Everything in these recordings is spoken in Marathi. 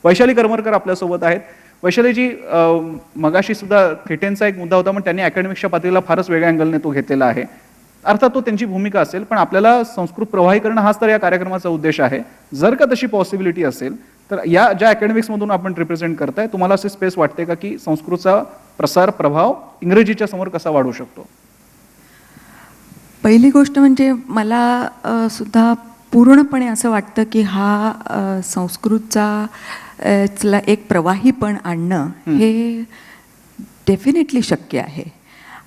वैशाली करमरकर आपल्यासोबत आहेत. वैशालीजी, मगाशी सुद्धा थिटेंचा एक मुद्दा होता, पण त्यांनी अकॅडमिक्सच्या पातळीला फारच वेगळ्या अँगलने तो घेतलेला आहे. अर्थात तो त्यांची भूमिका असेल, पण आपल्याला संस्कृत प्रवाही करणं हाच तर या कार्यक्रमाचा उद्देश आहे. जर का तशी पॉसिबिलिटी असेल तर या ज्या अकॅडमिक्समधून आपण रिप्रेझेंट करताय, तुम्हाला असे स्पेस वाटते का की संस्कृतचा प्रसार प्रभाव इंग्रजीच्या समोर कसा वाढू शकतो? पहिली गोष्ट म्हणजे मला सुद्धा पूर्णपणे असं वाटतं की हा संस्कृतचा एक प्रवाहीपण आणणं हे डेफिनेटली शक्य आहे.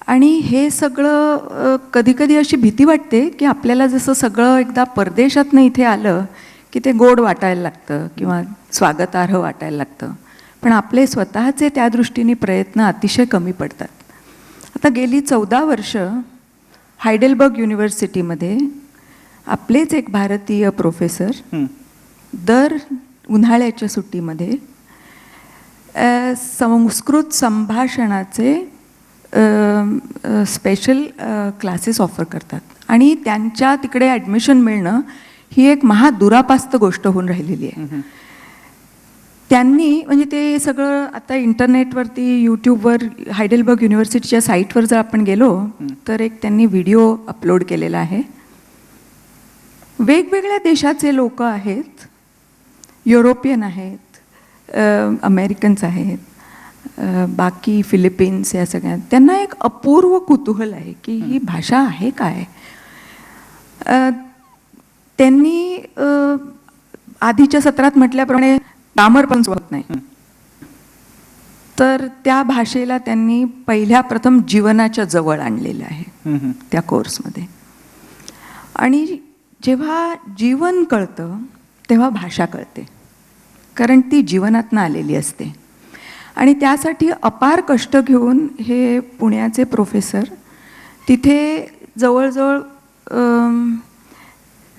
आणि हे सगळं कधीकधी अशी भीती वाटते की आपल्याला जसं सगळं एकदा परदेशातनं इथे आलं की ते गोड वाटायला लागतं किंवा स्वागतार्ह वाटायला लागतं, पण आपले स्वतःचे त्या दृष्टीने प्रयत्न अतिशय कमी पडतात. आता गेली 14 वर्ष हायडेलबर्ग युनिव्हर्सिटीमध्ये आपलेच एक भारतीय प्रोफेसर दर उन्हाळ्याच्या सुट्टीमध्ये संस्कृत संभाषणाचे स्पेशल क्लासेस ऑफर करतात. आणि त्यांच्या तिकडे ॲडमिशन मिळणं ही एक महादुरापास्त गोष्ट होऊन राहिलेली आहे. त्यांनी म्हणजे ते सगळं आता इंटरनेटवरती यूट्यूबवर हायडेलबर्ग युनिव्हर्सिटीच्या साईटवर जर आपण गेलो तर एक त्यांनी व्हिडिओ अपलोड केलेला आहे. वेगवेगळ्या देशाचे लोक आहेत, युरोपियन आहेत, अमेरिकन्स आहेत, बाकी फिलिपिन्स, या सगळ्या. त्यांना एक अपूर्व कुतूहल आहे की ही भाषा आहे काय. त्यांनी आधीच्या सत्रात म्हटल्याप्रमाणे ग्रामर पण होत नाही, तर त्या भाषेला त्यांनी प्रथम जीवनाच्या जवळ आणलेलं आहे त्या कोर्समध्ये. आणि जेव्हा जीवन कळतं तेव्हा भाषा कळते, कारण ती जीवनातनं आलेली असते. आणि त्यासाठी अपार कष्ट घेऊन हे पुण्याचे प्रोफेसर तिथे जवळजवळ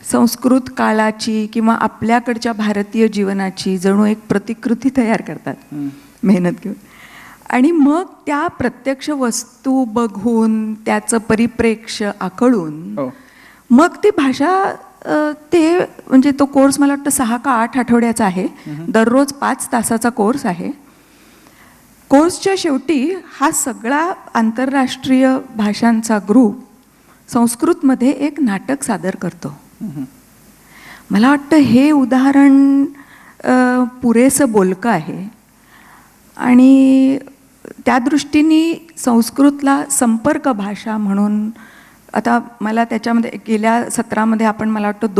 संस्कृत काळाची किंवा आपल्याकडच्या भारतीय जीवनाची जणू एक प्रतिकृती तयार करतात मेहनत घेऊन. आणि मग त्या प्रत्यक्ष वस्तू बघून त्याचं परिप्रेक्ष्य आकळून मग ती भाषा ते म्हणजे तो कोर्स मला वाटतं 6 का 8 आठवड्याचा आहे. दररोज 5 तासाचा कोर्स आहे. कोर्सच्या शेवटी हा सगळा आंतरराष्ट्रीय भाषांचा ग्रुप संस्कृतमध्ये एक नाटक सादर करतो. मला वाटतं हे उदाहरण पुरेसं बोलकं आहे. आणि त्या दृष्टीने संस्कृतला संपर्क भाषा म्हणून आता मला त्याच्यामध्ये गेल्या सत्रामध्ये आपण मला वाटतं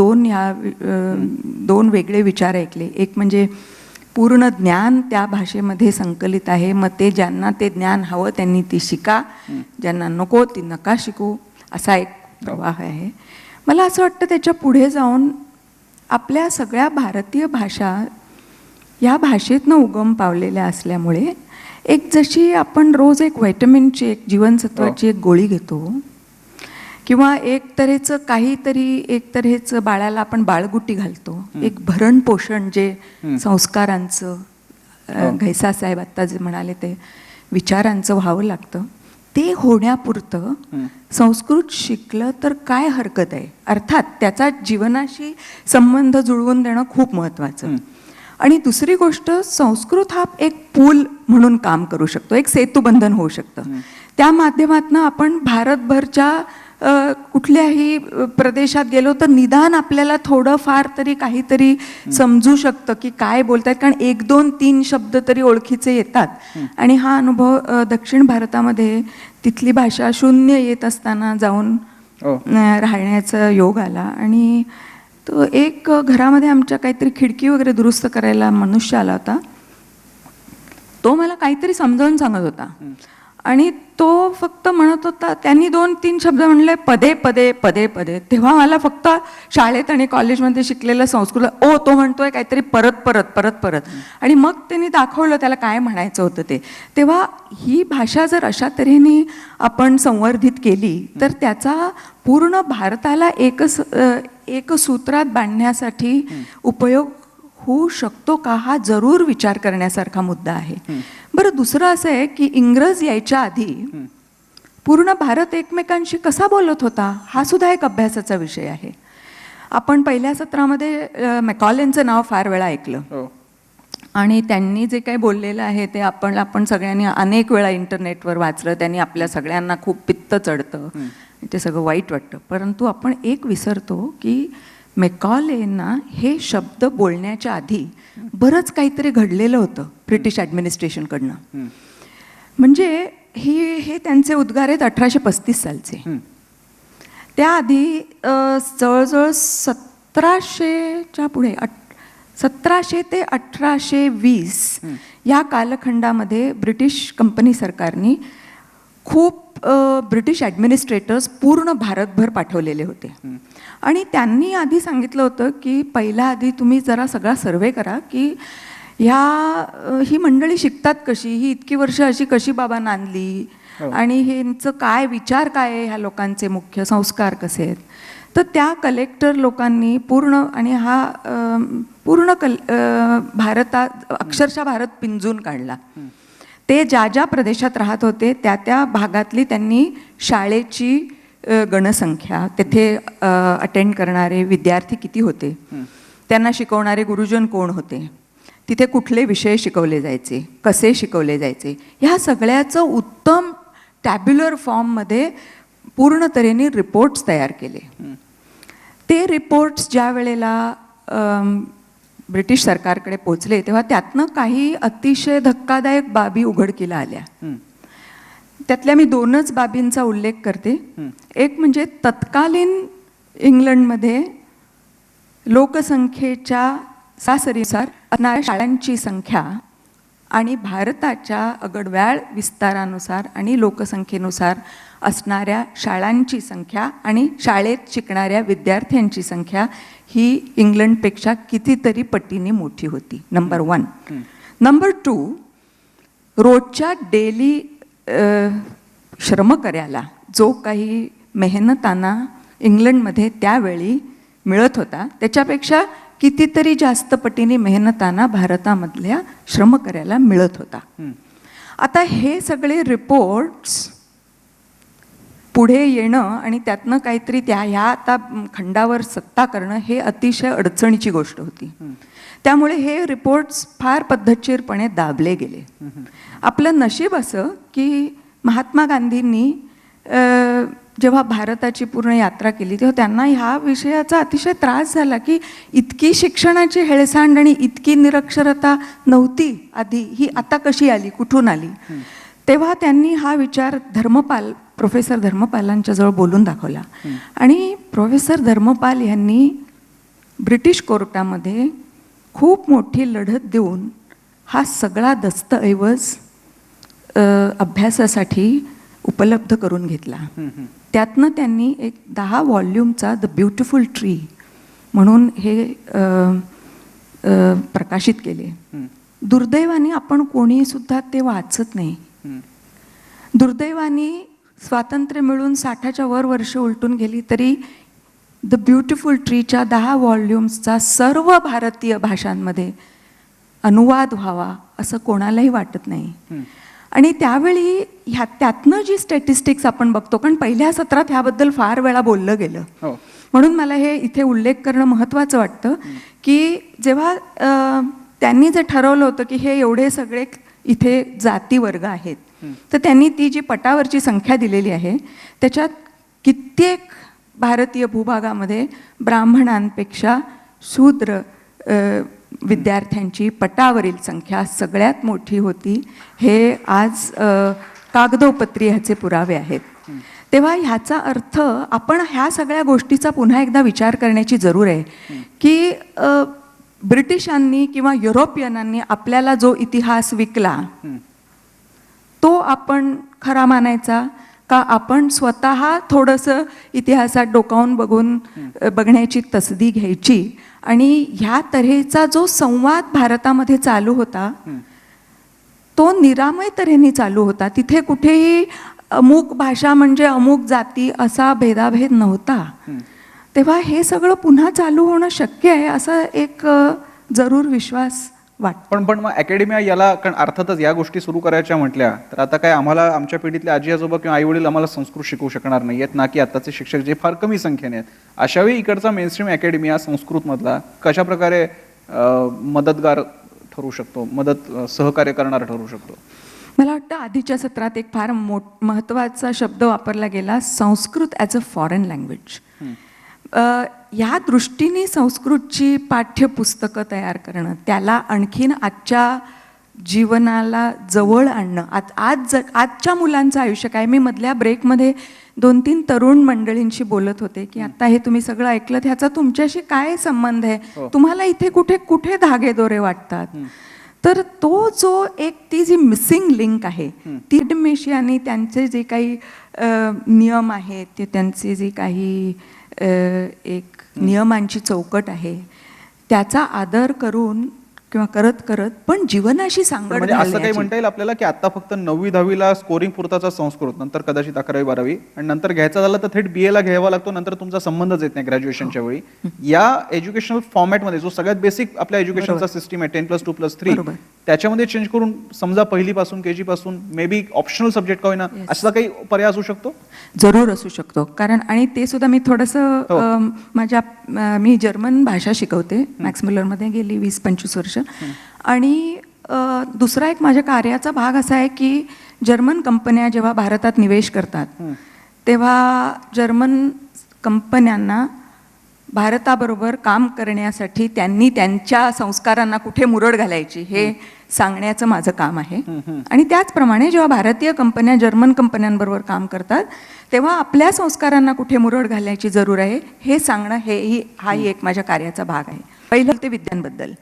2 वेगळे विचार ऐकले. एक म्हणजे पूर्ण ज्ञान त्या भाषेमध्ये संकलित आहे, मग ते ज्यांना ते ज्ञान हवं त्यांनी ती शिका, ज्यांना नको ती नका शिकू, असा एक प्रवाह आहे. मला असं वाटतं त्याच्या पुढे जाऊन आपल्या सगळ्या भारतीय भाषा या भाषेतनं उगम पावलेल्या असल्यामुळे एक जशी आपण रोज एक व्हायटमिनची एक जीवनसत्वाची एक गोळी घेतो किंवा एक तऱ्हेचं बाळाला आपण बाळगुटी घालतो, एक भरण पोषण जे संस्कारांचं घैसा साहेब आत्ता जे म्हणाले ते विचारांचं व्हावं लागतं, ते होण्यापुरतं संस्कृत शिकलं तर काय हरकत आहे. अर्थात त्याचा जीवनाशी संबंध जुळवून देणं खूप महत्त्वाचं. आणि दुसरी गोष्ट, संस्कृत हा एक पूल म्हणून काम करू शकतो, एक सेतुबंधन होऊ शकतं. त्या माध्यमातून आपण भारतभरच्या कुठल्याही प्रदेशात गेलो तर निदान आपल्याला थोडं फार तरी काहीतरी समजू शकतं की काय बोलतायत, कारण 1, 2, 3 शब्द तरी ओळखीचे येतात. आणि हा अनुभव दक्षिण भारतामध्ये तिथली भाषा शून्य येत असताना जाऊन राहण्याचा योग आला. आणि तो एक घरामध्ये आमच्या काहीतरी खिडकी वगैरे दुरुस्त करायला मनुष्य आला होता. तो मला काहीतरी समजावून सांगत होता आणि तो फक्त म्हणत होता, त्यांनी 2-3 शब्द म्हणले, पदे पदे पदे पदे. तेव्हा मला फक्त शाळेत आणि कॉलेजमध्ये शिकलेलं संस्कृत, तो म्हणतोय काहीतरी परत परत परत परत. आणि मग त्यांनी दाखवलं त्याला काय म्हणायचं होतं ते. तेव्हा ही भाषा जर अशा तऱ्हेने आपण संवर्धित केली तर त्याचा पूर्ण भारताला एक सूत्रात बांधण्यासाठी उपयोग होऊ शकतो का, हा जरूर विचार करण्यासारखा मुद्दा आहे. बरं, दुसरं असं आहे की इंग्रज यायच्या आधी पूर्ण भारत एकमेकांशी कसा बोलत होता हा सुद्धा एक अभ्यासाचा विषय आहे. आपण पहिल्या सत्रामध्ये मॅकॉलेनचं नाव फार वेळा ऐकलं. आणि त्यांनी जे काही बोललेलं आहे ते आपण सगळ्यांनी अनेक वेळा इंटरनेटवर वाचलं. त्यांनी आपल्या सगळ्यांना खूप पित्त चढतं, ते सगळं वाईट वाटतं. परंतु आपण एक विसरतो की मेकॉलेंना हे शब्द बोलण्याच्या आधी बरंच काहीतरी घडलेलं होतं ब्रिटिश ॲडमिनिस्ट्रेशनकडनं. म्हणजे हे त्यांचे उद्गार आहेत 1835 सालचे. त्याआधी जवळजवळ 1700च्या पुढे 1700 ते 1820 या कालखंडामध्ये ब्रिटिश कंपनी सरकारने खूप ब्रिटिश ॲडमिनिस्ट्रेटर्स पूर्ण भारतभर पाठवलेले होते. आणि त्यांनी आधी सांगितलं होतं की पहिला आधी तुम्ही जरा सगळा सर्वे करा की ही मंडळी शिकतात कशी, ही इतकी वर्ष अशी कशी बाबा नांदली, आणि ह्यांचं काय विचार काय आहे, ह्या लोकांचे मुख्य संस्कार कसे आहेत. तर त्या कलेक्टर लोकांनी पूर्ण, आणि हा पूर्ण भारतात अक्षरशः भारत पिंजून काढला. ते ज्या प्रदेशात राहत होते त्या भागातली त्यांनी शाळेची गणसंख्या, तेथे अटेंड करणारे विद्यार्थी किती होते, त्यांना शिकवणारे गुरुजन कोण होते, तिथे कुठले विषय शिकवले जायचे, कसे शिकवले जायचे, ह्या सगळ्याचं उत्तम टॅब्युलर फॉर्ममध्ये पूर्ण तऱ्हेने रिपोर्ट्स तयार केले. ते रिपोर्ट्स ज्या वेळेला ब्रिटिश सरकारकडे पोचले तेव्हा त्यातनं काही अतिशय धक्कादायक बाबी उघडकीला आल्या. त्यातल्या मी 2च बाबींचा उल्लेख करते. एक म्हणजे तत्कालीन इंग्लंडमध्ये लोकसंख्येच्या सरासरीनुसार असणाऱ्या शाळांची संख्या आणि भारताच्या अगडव्याळ विस्तारानुसार आणि लोकसंख्येनुसार असणाऱ्या शाळांची संख्या आणि शाळेत शिकणाऱ्या विद्यार्थ्यांची संख्या ही इंग्लंडपेक्षा कितीतरी पटीने मोठी होती. नंबर 1. नंबर 2, रोजच्या डेली श्रमकर्याला जो काही मेहनताना इंग्लंडमध्ये त्यावेळी मिळत होता त्याच्यापेक्षा कितीतरी जास्त पटीने मेहनताना भारतामधल्या श्रमकर्याला मिळत होता. आता हे सगळे रिपोर्ट्स पुढे येणं आणि त्यातनं काहीतरी ह्या आता खंडावर सत्ता करणं हे अतिशय अडचणीची गोष्ट होती. त्यामुळे हे रिपोर्ट्स फार पद्धतशीरपणे दाबले गेले. आपलं नशीब असं की महात्मा गांधींनी जेव्हा भारताची पूर्ण यात्रा केली तेव्हा त्यांना ह्या विषयाचा अतिशय त्रास झाला की इतकी शिक्षणाची हेळसांड आणि इतकी निरक्षरता नव्हती आधी, ही आता कशी आली, कुठून आली. तेव्हा त्यांनी हा विचार प्रोफेसर धर्मपालांच्या जवळ बोलून दाखवला. आणि प्रोफेसर धर्मपाल यांनी ब्रिटिश कोर्टामध्ये खूप मोठी लढत देऊन हा सगळा दस्तऐवज अभ्यासासाठी उपलब्ध करून घेतला. त्यातनं त्यांनी एक 10 व्हॉल्यूमचा द ब्युटिफुल ट्री म्हणून हे प्रकाशित केले. दुर्दैवाने आपण कोणी सुद्धा ते वाचत नाही. दुर्दैवाने स्वातंत्र्य मिळून 60च्या वर वर्ष उलटून गेली तरी द ब्युटिफुल ट्रीच्या 10 व्हॉल्यूम्सचा सर्व भारतीय भाषांमध्ये अनुवाद व्हावा असं कोणालाही वाटत नाही. आणि त्यावेळी त्यातनं जी स्टॅटिस्टिक्स आपण बघतो, कारण पहिल्या सत्रात ह्याबद्दल फार वेळा बोललं गेलं, म्हणून मला हे इथे उल्लेख करणं महत्त्वाचं वाटतं की जेव्हा त्यांनी जे ठरवलं होतं की हे एवढे सगळे इथे जाती वर्ग आहेत, तर त्यांनी ती जी पटावरची संख्या दिलेली आहे त्याच्यात कित्येक भारतीय भूभागामध्ये ब्राह्मणांपेक्षा शूद्र विद्यार्थ्यांची पटावरील संख्या सगळ्यात मोठी होती. हे आज कागदोपत्री ह्याचे पुरावे आहेत. तेव्हा ह्याचा अर्थ आपण ह्या सगळ्या गोष्टीचा पुन्हा एकदा विचार करण्याची जरूर आहे की ब्रिटिशांनी किंवा युरोपियनांनी आपल्याला जो इतिहास विकला तो आपण खरा मानायचा का आपण स्वतः थोडंसं इतिहासात डोकावून बघण्याची तसदी घ्यायची. आणि ह्या तऱ्हेचा जो संवाद भारतामध्ये चालू होता तो निरामय तऱ्हेने चालू होता. तिथे कुठेही अमुक भाषा म्हणजे अमुक जाती असा भेदाभेद नव्हता. तेव्हा हे सगळं पुन्हा चालू होणं शक्य आहे असा एक जरूर विश्वास वाटतो. पण मग अकॅडमिया याला, कारण अर्थातच या गोष्टी सुरू करायच्या म्हटल्या तर आता काय आम्हाला आमच्या पिढीतले आजी आजोबा किंवा आई वडील आम्हाला संस्कृत शिकवू शकणार नाही आहेत, ना की आताचे शिक्षक जे फार कमी संख्येने आहेत. अशावेळी इकडचा मेनस्ट्रीम अकॅडमिया संस्कृतमधला कशा प्रकारे मदतगार ठरू शकतो, मदत सहकार्य करणारा ठरू शकतो? मला वाटतं आधीच्या सत्रात एक फार महत्त्वाचा शब्द वापरला गेला, Sanskrit as a foreign language. या दृष्टीने संस्कृतची पाठ्यपुस्तकं तयार करणं, त्याला आणखीन आजच्या जीवनाला जवळ आणणं. आजच्या मुलांचं आयुष्य काय, मी मधल्या ब्रेकमध्ये 2-3 तरुण मंडळींशी बोलत होते की आता हे तुम्ही सगळं ऐकलं, ह्याचा तुमच्याशी काय संबंध आहे, तुम्हाला इथे कुठे कुठे धागेदोरे वाटतात. तर तो जो ती जी मिसिंग लिंक आहे ती मेशी आणि त्यांचे जे काही नियम आहेत, ते त्यांचे जे काही एक नियमांची चौकट आहे, त्याचा आदर करून किंवा करत करत पण जीवनाशी सांगड म्हणजे असं काही म्हणता येईल आपल्याला की आता फक्त 9वी-10वीला स्कोरिंग पुरताचा संस्कृत, नंतर कदाचित 11वी-12वी आणि नंतर घ्यायचा झाला तर थेट BA ला घ्यावा लागतो, नंतर तुमचा संबंधच येत नाही ग्रॅज्युएशनच्या वेळी. या एज्युकेशनल फॉर्मॅटमध्ये जो सगळ्यात बेसिक आपल्या एज्युकेशनचा सिस्टम आहे 10+2+3, त्याच्यामध्ये चेंज करून समजा पहिलीपासून KG पासून मे बी ऑप्शनल सब्जेक्ट का होईना असा काही पर्याय असू शकतो? जरूर असू शकतो. कारण आणि ते सुद्धा मी थोडंसं मी जर्मन भाषा शिकवते मॅक्स मुलरमध्ये गेली 20-25 वर्ष. आणि दुसरा एक माझ्या कार्याचा भाग असा आहे की जर्मन कंपन्या जेव्हा भारतात निवेश करतात तेव्हा जर्मन कंपन्यांना भारताबरोबर काम करण्यासाठी त्यांनी त्यांच्या संस्कारांना कुठे मुरड घालायची हे सांगण्याचं माझं काम आहे. आणि त्याचप्रमाणे जेव्हा भारतीय कंपन्या जर्मन कंपन्यांबरोबर काम करतात तेव्हा आपल्या संस्कारांना कुठे मुरड घालायची जरूर आहे हे सांगणं, हाही एक माझ्या कार्याचा भाग आहे. पहिलं ते विद्यांबद्दल.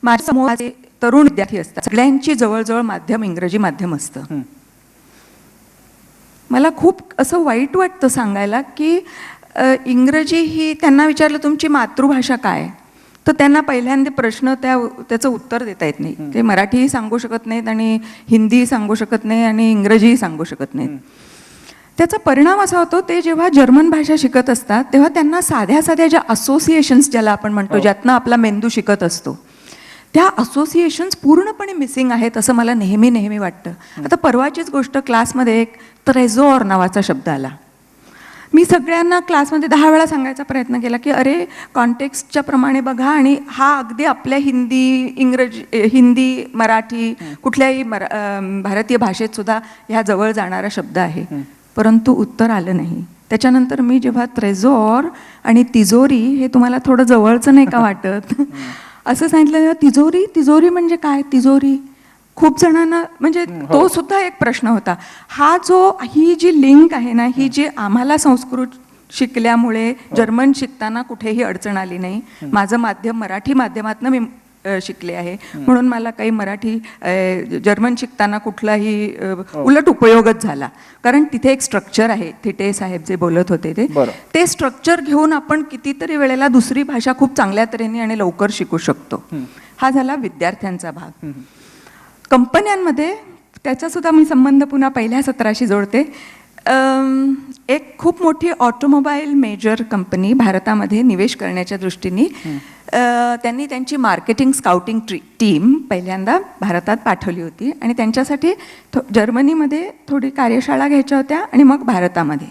माझ्या समूहाचे तरुण विद्यार्थी असतात, सगळ्यांची जवळजवळ माध्यम इंग्रजी माध्यम असतं. मला खूप असं वाईट वाटतं सांगायला की इंग्रजी ही, त्यांना विचारलं तुमची मातृभाषा काय, तर त्यांना पहिल्यांदा प्रश्न त्याचं उत्तर देता येत नाही. ते मराठीही सांगू शकत नाहीत आणि हिंदीही सांगू शकत नाही आणि इंग्रजीही सांगू शकत नाहीत. त्याचा परिणाम असा होतो, ते जेव्हा जर्मन भाषा शिकत असतात तेव्हा त्यांना साध्या साध्या ज्या असोसिएशन्स ज्याला आपण म्हणतो, ज्यातनं आपला मेंदू शिकत असतो, त्या असोसिएशन्स पूर्णपणे मिसिंग आहेत असं मला नेहमी वाटतं. आता परवाचीच गोष्ट, क्लासमध्ये एक ट्रेझोर नावाचा शब्द आला. मी सगळ्यांना क्लासमध्ये 10 वेळा सांगायचा प्रयत्न केला की अरे कॉन्टेक्स्टच्या प्रमाणे बघा, आणि हा अगदी आपल्या हिंदी मराठी कुठल्याही भारतीय भाषेत सुद्धा ह्या जवळ जाणारा शब्द आहे. परंतु उत्तर आलं नाही. त्याच्यानंतर मी जेव्हा ट्रेझोर आणि तिजोरी, हे तुम्हाला थोडं जवळचं नाही का वाटत, असं सांगितलं. तिजोरी म्हणजे काय, तिजोरी खूप जणांना, म्हणजे तो सुद्धा एक प्रश्न होता. ही जी लिंक आहे ना, ही जी आम्हाला संस्कृत शिकल्यामुळे जर्मन शिकताना कुठेही अडचण आली नाही. माझं माध्यम मराठी माध्यमातनं मी शिकले आहे, म्हणून मला काही जर्मन शिकताना कुठलाही उलट उपयोगच झाला. कारण तिथे एक स्ट्रक्चर आहे, थिटे साहेब जे बोलत होते ते स्ट्रक्चर घेऊन आपण कितीतरी वेळेला दुसरी भाषा खूप चांगल्या तऱ्हेने आणि लवकर शिकू शकतो. हा झाला विद्यार्थ्यांचा भाग. कंपन्यांमध्ये त्याचा सुद्धा मी संबंध पुन्हा पहिल्या सत्राशी जोडते. एक खूप मोठी ऑटोमोबाईल मेजर कंपनी भारतामध्ये निवेश करण्याच्या दृष्टीने त्यांनी त्यांची मार्केटिंग स्काउटिंग टीम पहिल्यांदा भारतात पाठवली होती आणि त्यांच्यासाठी जर्मनीमध्ये थोडी कार्यशाळा घ्यायच्या होत्या आणि मग भारतामध्ये.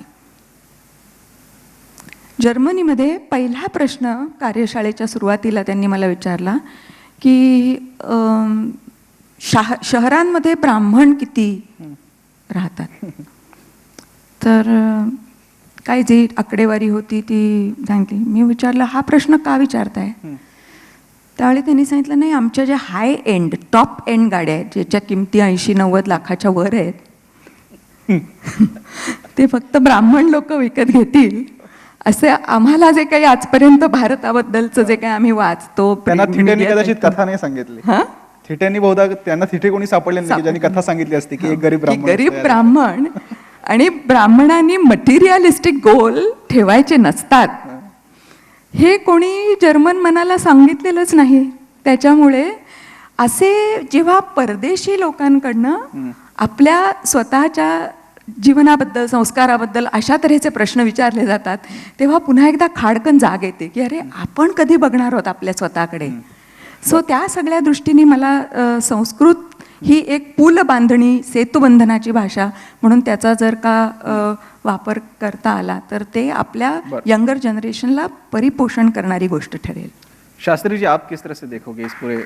जर्मनीमध्ये पहिला प्रश्न कार्यशाळेच्या सुरुवातीला त्यांनी मला विचारला की शहरांमध्ये ब्राह्मण किती राहतात. तर काय जी आकडेवारी होती ती सांगितली. मी विचारलं हा प्रश्न का विचारताय. त्यावेळी त्यांनी सांगितलं नाही, आमच्या ज्या हाय एंड टॉप एंड गाड्या आहेत ज्याच्या किमती 80-90 लाखाच्या वर आहेत ते फक्त ब्राह्मण लोक विकत घेतील असे आम्हाला जे काही आजपर्यंत भारताबद्दलचं जे काही आम्ही वाचतो. त्यांना थिटेंनी कदाचित कथा नाही सांगितली. थिटेंनी बहुधा त्यांना थिटे कोणी सापडले नाही ज्यांनी कथा सांगितली असती की एक गरीब ब्राह्मण आणि ब्राह्मणांनी मटेरियलिस्टिक गोल ठेवायचे नसतात हे कोणी जर्मन मनाला सांगितलेलंच नाही. त्याच्यामुळे असे जेव्हा परदेशी लोकांकडनं आपल्या स्वतःच्या जीवनाबद्दल संस्काराबद्दल अशा तऱ्हेचे प्रश्न विचारले जातात तेव्हा पुन्हा एकदा खाडकन जाग येते की अरे आपण कधी बघणार आहोत आपल्या स्वतःकडे. सो त्या सगळ्या दृष्टीने मला संस्कृत ही एक पूल बांधणी सेतुबंधनाची भाषा म्हणून त्याचा जर का वापर करता आला तर ते आपल्या यंगर जनरेशनला परिपोषण करणारी गोष्ट ठरेल. शास्त्री जी, आप किस तरह से देखोगे इस पूरे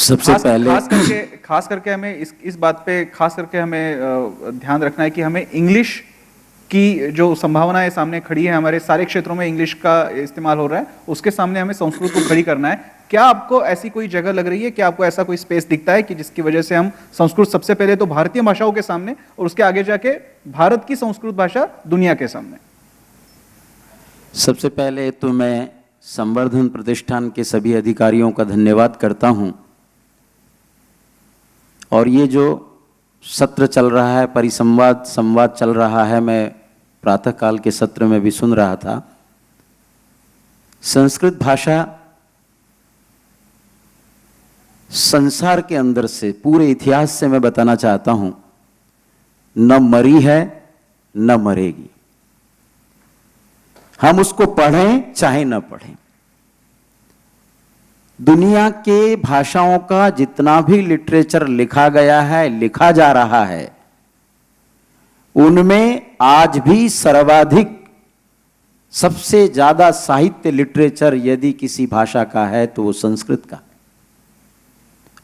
सबसे पहले खास करके हमें इस बात पे खास करके हमें ध्यान रखना है कि हमें इंग्लिश की जो संभावनाएं सामने खड़ी है, हमारे सारे क्षेत्रों में इंग्लिश का इस्तेमाल हो रहा है, उसके सामने हमें संस्कृत को खड़ी करना है। क्या आपको ऐसी कोई जगह लग रही है, क्या आपको ऐसा कोई स्पेस दिखता है कि जिसकी वजह से हम संस्कृत सबसे पहले तो भारतीय भाषाओं के सामने और उसके आगे जाके भारत की संस्कृत भाषा दुनिया के सामने? सबसे पहले तो मैं संवर्धन प्रतिष्ठान के सभी अधिकारियों का धन्यवाद करता हूं, और ये जो सत्र चल रहा है, परिसंवाद संवाद चल रहा है, मैं प्रातःकाल के सत्र में भी सुन रहा था। संस्कृत भाषा संसार के अंदर से, पूरे इतिहास से मैं बताना चाहता हूं, न मरी है न मरेगी। हम उसको पढ़ें चाहे न पढ़ें। दुनिया के भाषाओं का जितना भी लिटरेचर लिखा गया है, लिखा जा रहा है, उनमें आज भी सर्वाधिक, सबसे ज्यादा साहित्य लिटरेचर यदि किसी भाषा का है तो वो संस्कृत का।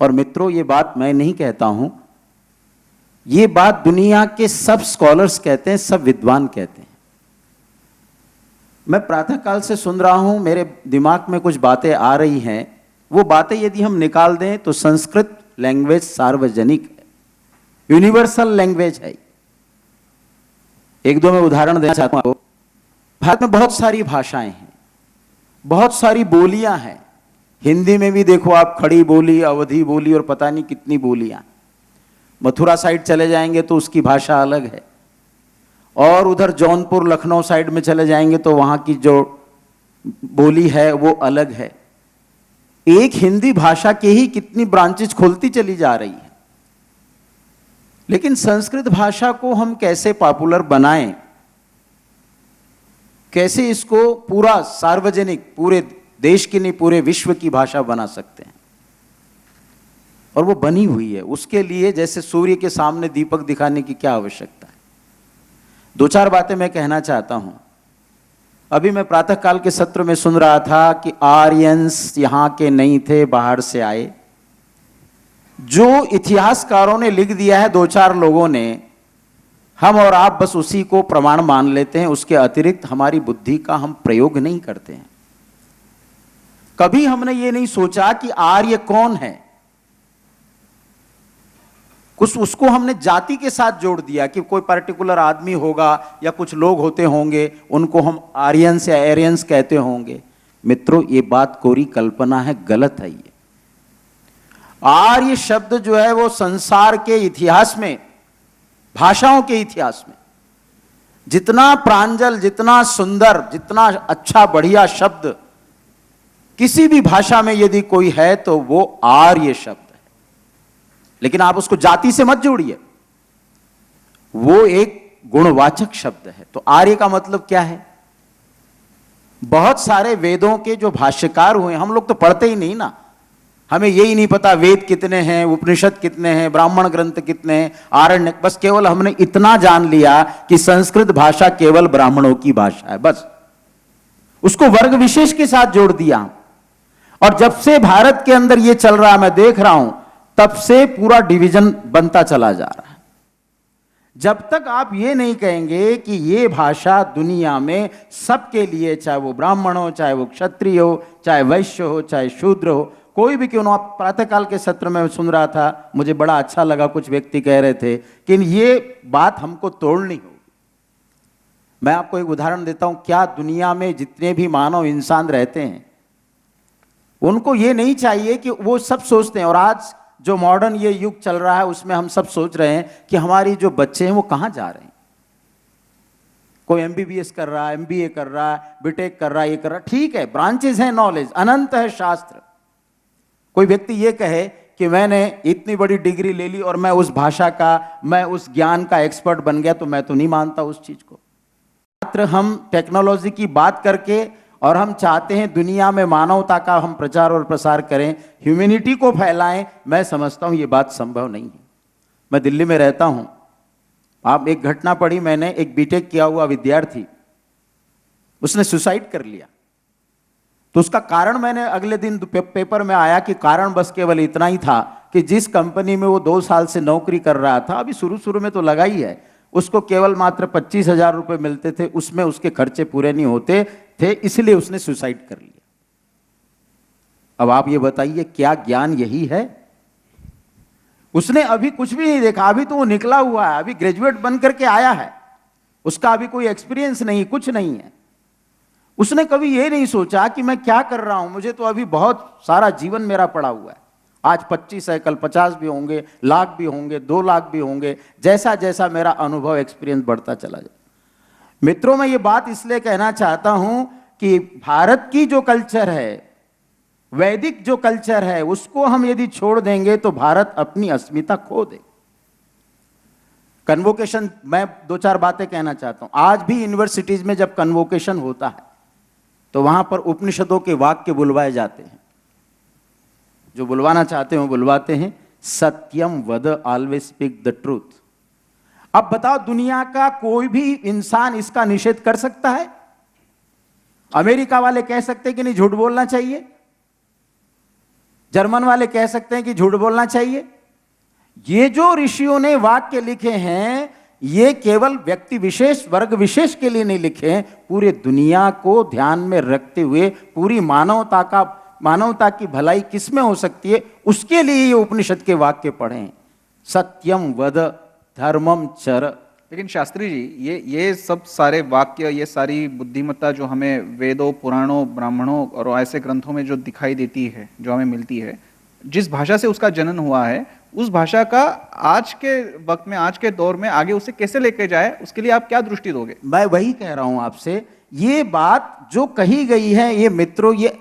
और मित्रों, ये बात मैं नहीं कहता हूं, ये बात दुनिया के सब स्कॉलर्स कहते हैं, सब विद्वान कहते हैं। मैं प्रातःकाल से सुन रहा हूं, मेरे दिमाग में कुछ बातें आ रही हैं। वो बातें यदि हम निकाल दें तो संस्कृत लैंग्वेज सार्वजनिक है, यूनिवर्सल लैंग्वेज है। एक दो मैं उदाहरण देना चाहता हूं। भारत में बहुत सारी भाषाएं हैं, बहुत सारी बोलियां हैं। हिंदी में भी देखो आप, खड़ी बोली, अवधी बोली और पता नहीं कितनी बोलियां। मथुरा साइड चले जाएंगे तो उसकी भाषा अलग है, और उधर जौनपुर लखनऊ साइड में चले जाएंगे तो वहां की जो बोली है वो अलग है। एक हिंदी भाषा के ही कितनी ब्रांचेज खुलती चली जा रही है। लेकिन संस्कृत भाषा को हम कैसे पॉपुलर बनाएं, कैसे इसको पूरा सार्वजनिक, पूरे देश की नहीं पूरे विश्व की भाषा बना सकते हैं, और वो बनी हुई है। उसके लिए जैसे सूर्य के सामने दीपक दिखाने की क्या आवश्यकता है। दो चार बातें मैं कहना चाहता हूं। अभी मैं प्रातःकाल के सत्र में सुन रहा था कि आर्यंस यहां के नहीं थे, बाहर से आए। जो इतिहासकारों ने लिख दिया है, दो चार लोगों ने, हम और आप बस उसी को प्रमाण मान लेते हैं। उसके अतिरिक्त हमारी बुद्धि का हम प्रयोग नहीं करते हैं। कभी हमने ये नहीं सोचा कि आर्य कौन है। कुछ उसको हमने जाति के साथ जोड़ दिया कि कोई पर्टिकुलर आदमी होगा या कुछ लोग होते होंगे, उनको हम आर्यंस या एरियंस कहते होंगे। मित्रों, ये बात कोरी कल्पना है, गलत है। ये आर्य शब्द जो है वो संसार के इतिहास में, भाषाओं के इतिहास में जितना प्रांजल, जितना सुंदर, जितना अच्छा बढ़िया शब्द किसी भी भाषा में यदि कोई है तो वो आर्य शब्द है। लेकिन आप उसको जाति से मत जोड़िए, वो एक गुणवाचक शब्द है। तो आर्य का मतलब क्या है? बहुत सारे वेदों के जो भाष्यकार हुए, हम लोग तो पढ़ते ही नहीं ना, हमें यही नहीं पता वेद कितने हैं, उपनिषद कितने हैं, ब्राह्मण ग्रंथ कितने हैं, आरण्यक। बस केवल हमने इतना जान लिया कि संस्कृत भाषा केवल ब्राह्मणों की भाषा है, बस उसको वर्ग विशेष के साथ जोड़ दिया। और जब से भारत के अंदर ये चल रहा, मैं देख रहा हूं, तब से पूरा डिवीजन बनता चला जा रहा है। जब तक आप ये नहीं कहेंगे कि ये भाषा दुनिया में सबके लिए, चाहे वो ब्राह्मण हो, चाहे वो क्षत्रिय हो, चाहे वैश्य हो, चाहे शूद्र हो, कोई भी क्यों ना। आप प्रातःकाल के सत्र में सुन रहा था, मुझे बड़ा अच्छा लगा, कुछ व्यक्ति कह रहे थे कि ये बात हमको तोड़नी होगी। मैं आपको एक उदाहरण देता हूं। क्या दुनिया में जितने भी मानव इंसान रहते हैं, उनको ये नहीं चाहिए कि वो सब सोचते हैं, और आज जो मॉडर्न ये युग चल रहा है उसमें हम सब सोच रहे हैं कि हमारी जो बच्चे हैं वो कहां जा रहे हैं। कोई एमबीबीएस कर रहा है, एमबीए कर रहा है, बीटेक कर रहा है, ये कर रहा है, ठीक है, ब्रांचेस हैं, नॉलेज अनंत है, शास्त्र। कोई व्यक्ति ये कहे कि मैंने इतनी बड़ी डिग्री ले ली और मैं उस भाषा का, मैं उस ज्ञान का एक्सपर्ट बन गया, तो मैं तो नहीं मानता उस चीज को। मात्र हम टेक्नोलॉजी की बात करके, और हम चाहते हैं दुनिया में मानवता का हम प्रचार और प्रसार करें, ह्यूमैनिटी को फैलाएं, मैं समझता हूं ये बात संभव नहीं है। मैं दिल्ली में रहता हूं। आप एक घटना पढ़ी मैंने, एक बीटेक किया हुआ विद्यार्थी, उसने सुसाइड कर लिया। तो उसका कारण मैंने अगले दिन पेपर में आया कि कारण बस केवल इतना ही था कि जिस कंपनी में वो 2 साल से नौकरी कर रहा था, अभी शुरू शुरू में तो लगा ही है, उसको केवल मात्र 25,000 रुपए मिलते थे, उसमें उसके खर्चे पूरे नहीं होते थे, इसलिए उसने सुसाइड कर लिया। अब आप ये बताइए, क्या ज्ञान यही है? उसने अभी कुछ भी नहीं देखा, अभी तो वो निकला हुआ है, अभी ग्रेजुएट बन करके आया है, उसका अभी कोई एक्सपीरियंस नहीं, कुछ नहीं है। उसने कभी ये नहीं सोचा कि मैं क्या कर रहा हूं, मुझे तो अभी बहुत सारा जीवन मेरा पड़ा हुआ है। आज 25 है, कल 50 भी होंगे, लाख भी होंगे, 2 लाख भी होंगे, जैसा जैसा मेरा अनुभव एक्सपीरियंस बढ़ता चला जाए। मित्रों, मैं ये बात इसलिए कहना चाहता हूं कि भारत की जो कल्चर है, वैदिक जो कल्चर है, उसको हम यदि छोड़ देंगे तो भारत अपनी अस्मिता खो दे। कन्वोकेशन, मैं 2-4 बातें कहना चाहता हूं। आज भी यूनिवर्सिटीज में जब कन्वोकेशन होता है तो वहां पर उपनिषदों के वाक्य बुलवाए जाते हैं, जो बुलवाना चाहते हो बुलवाते हैं। सत्यम वद, ऑलवेज स्पीक द ट्रूथ। अब बताओ, दुनिया का कोई भी इंसान इसका निषेध कर सकता है? अमेरिका वाले कह सकते हैं कि नहीं झूठ बोलना चाहिए, जर्मन वाले कह सकते हैं कि झूठ बोलना चाहिए। ये जो ऋषियों ने वाक्य लिखे हैं, ये केवल व्यक्ति विशेष, वर्ग विशेष के लिए नहीं लिखे हैं, पूरे दुनिया को ध्यान में रखते हुए पूरी मानवता की भलाई किसमें हो सकती है, उसके लिए ये उपनिषद के वाक्य पढ़ें। सत्यम वद धर्मम चर। लेकिन शास्त्री जी, ये सब सारे वाक्य, ये सारी बुद्धिमत्ता जो हमें वेदों, पुराणों, ब्राह्मणों और ऐसे ग्रंथों में जो दिखाई देती है, जो हमें मिलती है, जिस भाषा से उसका जनन हुआ है, उस भाषा का आज के वक्त में, आज के दौर में आगे उसे कैसे लेके जाए, उसके लिए आप क्या दृष्टि दोगे? मैं वही कह रहा हूं आपसे, ये बात जो कही गई है, ये मित्रों, ये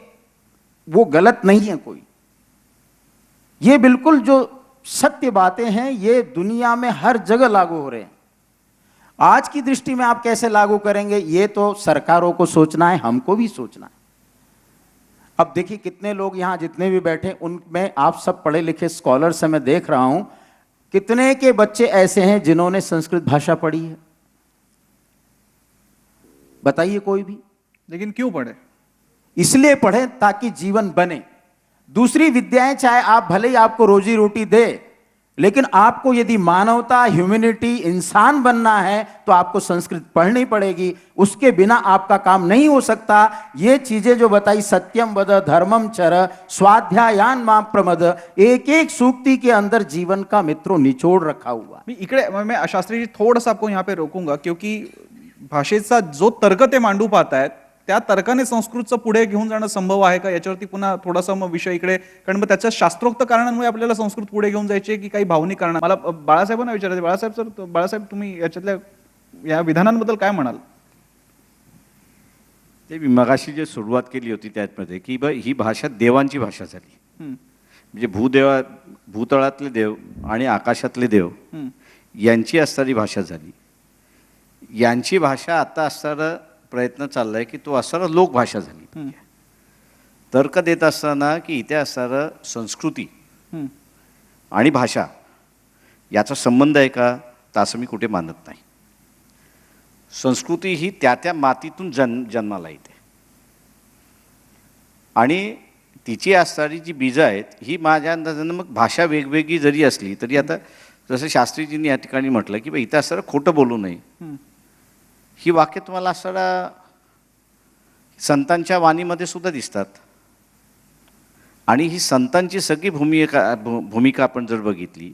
वो गलत नहीं है कोई। ये बिल्कुल जो सत्य बातें हैं, ये दुनिया में हर जगह लागू हो रहे हैं। आज की दृष्टि में आप कैसे लागू करेंगे, ये तो सरकारों को सोचना है, हमको भी सोचना है। अब देखिए, कितने लोग यहां जितने भी बैठे, उनमें आप सब पढ़े लिखे स्कॉलर्स हैं, मैं देख रहा हूं कितने के बच्चे ऐसे हैं जिन्होंने संस्कृत भाषा पढ़ी है? बताइए कोई भी। लेकिन क्यों पढ़े? इसलिए पढ़े ताकि जीवन बने। दूसरी विद्याएं चाहे आप भले ही आपको रोजी रोटी दे, लेकिन आपको यदि मानवता, ह्यूमैनिटी, इंसान बनना है तो आपको संस्कृत पढ़नी पड़ेगी, उसके बिना आपका काम नहीं हो सकता। ये चीजें जो बताई, सत्यम वद धर्मम चर स्वाध्यायान मा प्रमद, एक एक सूक्ति के अंदर जीवन का मित्रों निचोड़ रखा हुआ। मैं शास्त्री जी थोडंसं आपको यहाँ पे रोकूंगा, क्योंकि भाषेचा जो तर्क ते मांडू पाहतायत, त्या तर्काने संस्कृतचं पुढे घेऊन जाणं संभव आहे का, याच्यावरती पुन्हा थोडासा मग विषय इकडे, कारण मग त्याच्या शास्त्रोक्त कारणांमुळे आपल्याला संस्कृत पुढे घेऊन जायचे की काही भावनिक कारण? मला बाळासाहेबांना विचारायचं, बाळासाहेब तुम्ही याच्यातल्या या विधानांबद्दल काय म्हणाल? ते मी मगाशी जे सुरुवात केली होती त्यामध्ये की ही भाषा देवांची भाषा झाली, म्हणजे भूतळातले देव आणि आकाशातले देव यांची असणारी भाषा झाली. यांची भाषा आता असणारा प्रयत्न चाललाय की तो असणारा लोकभाषा झाली. तर्क देत असताना की इथे असणारं संस्कृती आणि भाषा याचा संबंध आहे का, तर असं मी कुठे मानत नाही. संस्कृती ही त्या मातीतून जन्माला येते आणि तिची असणारी जी बीजं आहेत ही माझ्या अंदाजानं, मग भाषा वेगवेगळी जरी असली तरी, आता जसं शास्त्रीजींनी या ठिकाणी म्हटलं की इथं असणारं खोटं बोलू नये, ही वाक्य तुम्हाला असणारा संतांच्या वाणीमध्ये सुद्धा दिसतात. आणि ही संतांची सगळी भूमिका आपण जर बघितली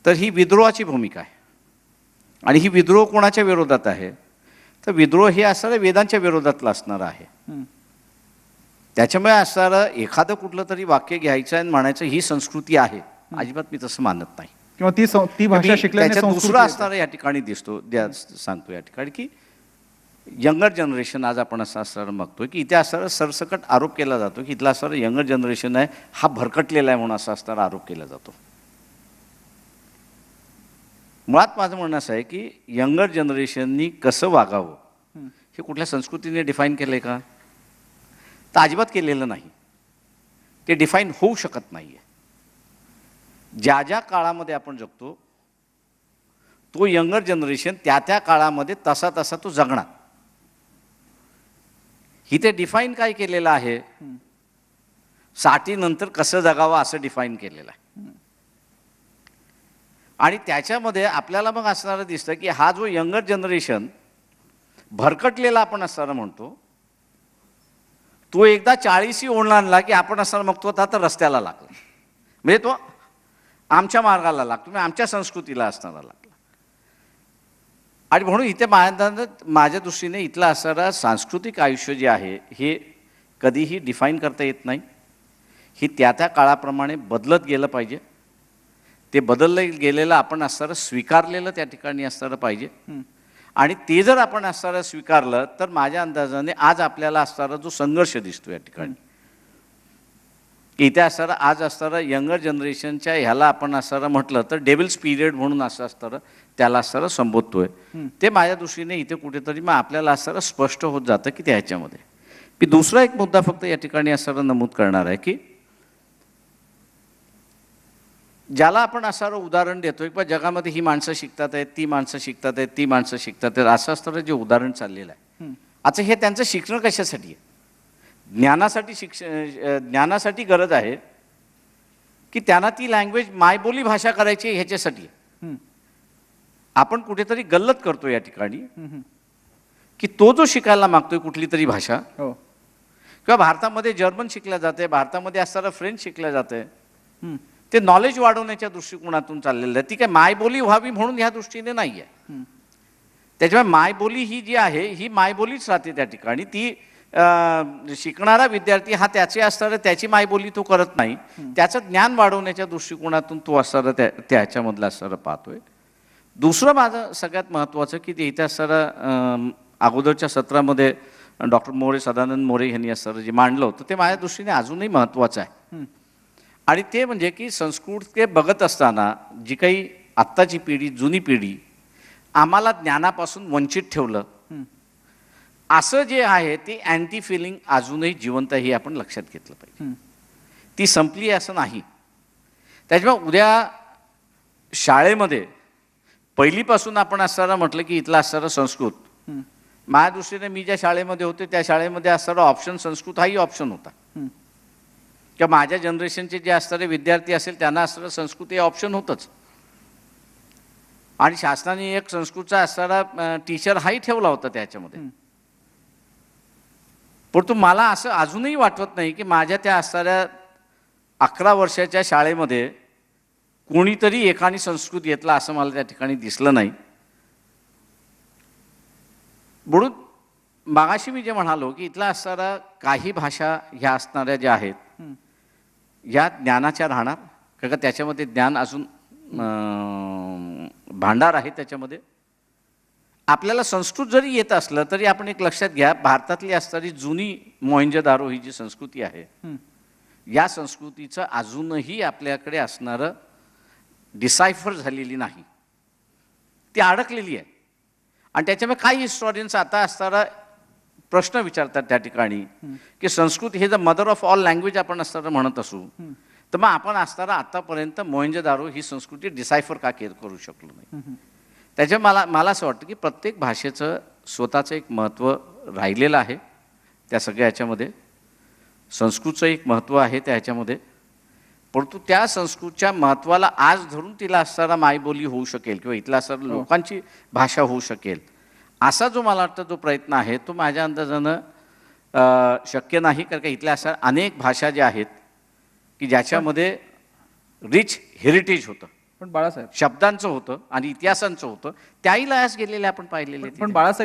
तर ही विद्रोहाची भूमिका आहे. आणि ही विद्रोह कोणाच्या विरोधात आहे, तर विद्रोह हे असणारं वेदांच्या विरोधातलं असणार आहे. त्याच्यामुळे असणारं एखादं कुठलं तरी वाक्य घ्यायचं आणि म्हणायचं ही संस्कृती आहे, अजिबात मी तसं मानत नाही. किंवा ती भाषा शिकल्याने दुसरं असणारं या ठिकाणी दिसतो, सांगतो या ठिकाणी की यंगर जनरेशन, आज आपण असं असणारं बघतोय की इथे असणारा सरसकट आरोप केला जातो की इथला असणारं यंगर जनरेशन आहे हा भरकटलेला आहे म्हणून असा असणारा आरोप केला जातो. मुळात माझं म्हणणं असं आहे की यंगर जनरेशननी कसं वागावं हे कुठल्या संस्कृतीने डिफाईन केलंय का, तर अजिबात केलेलं नाही. ते डिफाईन होऊ शकत नाही आहे. ज्या ज्या काळामध्ये आपण जगतो तो यंगर जनरेशन त्या काळामध्ये तसा तो जगणार. इथे डिफाईन काय केलेलं आहे, 60 नंतर कसं जगावं असं डिफाईन केलेलं आहे. आणि त्याच्यामध्ये आपल्याला मग असणारं दिसतं की हा जो यंगर जनरेशन भरकटलेला आपण असणारं म्हणतो, तो एकदा 40 ओलांडला की आपण असणारं मग तो आता रस्त्याला लागला, म्हणजे तो आमच्या मार्गाला लागतो, म्हणजे आमच्या संस्कृतीला असणारा लागला. आणि म्हणून इथे माझ्या दृष्टीने इथलं असणारं सांस्कृतिक आयुष्य जे आहे हे कधीही डिफाईन करता येत नाही. ही त्या त्या काळाप्रमाणे बदलत गेलं पाहिजे. ते बदललं गेलेलं आपण असणारं स्वीकारलेलं त्या ठिकाणी असणारं पाहिजे. आणि ते जर आपण असणारं स्वीकारलं तर माझ्या अंदाजाने आज आपल्याला असणारा जो संघर्ष दिसतो या ठिकाणी, इथे असणारं आज असणारं यंगर जनरेशनच्या ह्याला आपण असणारं म्हटलं तर डेव्हिल्स पिरियड म्हणून असं असणारं त्याला असणारं संबोधतोय, ते माझ्या दृष्टीने इथे कुठेतरी मग आपल्याला असणारं स्पष्ट होत जातं की त्याच्यामध्ये. मी दुसरा एक मुद्दा फक्त या ठिकाणी असणारं नमूद करणार आहे की ज्याला आपण असणारं उदाहरण देतोय की जगामध्ये ही माणसं शिकतात आहेत, ती माणसं शिकतात आहेत, ती माणसं शिकतात आहेत, असं असणारं जे उदाहरण चाललेलं आहे, आता हे त्यांचं शिक्षण कशासाठी आहे? ज्ञानासाठी गरज आहे की त्यांना ती लँग्वेज मायबोली भाषा करायची आहे ह्याच्यासाठी. आपण कुठेतरी गल्लत करतो या ठिकाणी की तो जो शिकायला मागतोय कुठली तरी भाषा, किंवा भारतामध्ये जर्मन शिकल्या जाते, भारतामध्ये असणारं फ्रेंच शिकल्या जाते, ते नॉलेज वाढवण्याच्या दृष्टिकोनातून चाललेलं आहे. ती काय मायबोली व्हावी म्हणून ह्या दृष्टीने नाही आहे. त्याच्यामुळे मायबोली ही जी आहे ही मायबोलीच राहते त्या ठिकाणी. ती शिकणारा विद्यार्थी हा त्याचे असणारं त्याची मायबोली तो करत नाही, त्याचं ज्ञान वाढवण्याच्या दृष्टिकोनातून तो असणारं त्याच्यामधलं असणारं पाहतोय. दुसरं माझं सगळ्यात महत्त्वाचं की ते इथे असणारं अगोदरच्या सत्रामध्ये डॉक्टर मोरे, सदानंद मोरे यांनी असणारं जे मांडलं होतं ते माझ्या दृष्टीने अजूनही महत्त्वाचं आहे. आणि ते म्हणजे की संस्कृती बघत असताना जी काही आत्ताची पिढी, जुनी पिढी आम्हाला ज्ञानापासून वंचित ठेवलं, असं जे आहे ते अँटी फिलिंग अजूनही जिवंत ही आपण लक्षात घेतलं पाहिजे. ती संपली असं नाही. त्याच्यामुळे उद्या शाळेमध्ये पहिलीपासून आपण असणारं म्हटलं की इथलं असणारं संस्कृत, माझ्या दृष्टीने मी ज्या शाळेमध्ये होते त्या शाळेमध्ये असणारं ऑप्शन संस्कृत हाही ऑप्शन होता, किंवा माझ्या जनरेशनचे जे असणारे विद्यार्थी असेल त्यांना असणारं संस्कृत हे ऑप्शन होतंच. आणि शासनाने एक संस्कृतचा असणारा टीचर हाही ठेवला होता त्याच्यामध्ये. परंतु मला असं अजूनही वाटत नाही की माझ्या त्या असणाऱ्या 11 वर्षाच्या शाळेमध्ये कोणीतरी एकाने संस्कृत घेतला असं मला त्या ठिकाणी दिसलं नाही. म्हणून मागाशी मी जे म्हणालो की इथला असणारा काही भाषा ह्या असणाऱ्या ज्या आहेत या ज्ञानाच्या राहणार, कारण का त्याच्यामध्ये ज्ञान अजून भांडार आहे. त्याच्यामध्ये आपल्याला संस्कृत जरी येत असलं तरी आपण एक लक्षात घ्या, भारतातली असणारी जुनी मोहेंजोदारो ही जी संस्कृती आहे या संस्कृतीचं अजूनही आपल्याकडे असणारं डिसायफर झालेली नाही, ती अडकलेली आहे. आणि त्याच्यामुळे काही हिस्टॉरियन्स आता असणारा प्रश्न विचारतात त्या ठिकाणी की संस्कृत हे the mother of all language आपण असणारं म्हणत असू, तर मग आपण असणारं आतापर्यंत मोहेंजोदारो ही संस्कृती डिसायफर का करू शकलो नाही. त्याच्यामुळे मला असं वाटतं की प्रत्येक भाषेचं स्वतःचं एक महत्त्व राहिलेलं आहे त्या सगळ्या ह्याच्यामध्ये. संस्कृतचं एक महत्त्व आहे त्या ह्याच्यामध्ये, परंतु त्या संस्कृतच्या महत्त्वाला आज धरून तिला असणारा मायबोली होऊ शकेल किंवा इथला असणारा लोकांची भाषा होऊ शकेल असा जो मला वाटतं जो प्रयत्न आहे तो माझ्या अंदाजानं शक्य नाही. कारण का इथल्या अशा अनेक भाषा ज्या आहेत की ज्याच्यामध्ये रिच हेरिटेज होतं, पण बाळासाहेब शब्दांचं होतं आणि इतिहासांचं होतं, त्याही लयास गेलेले आपण पाहिलेले. पण बाळासाहेब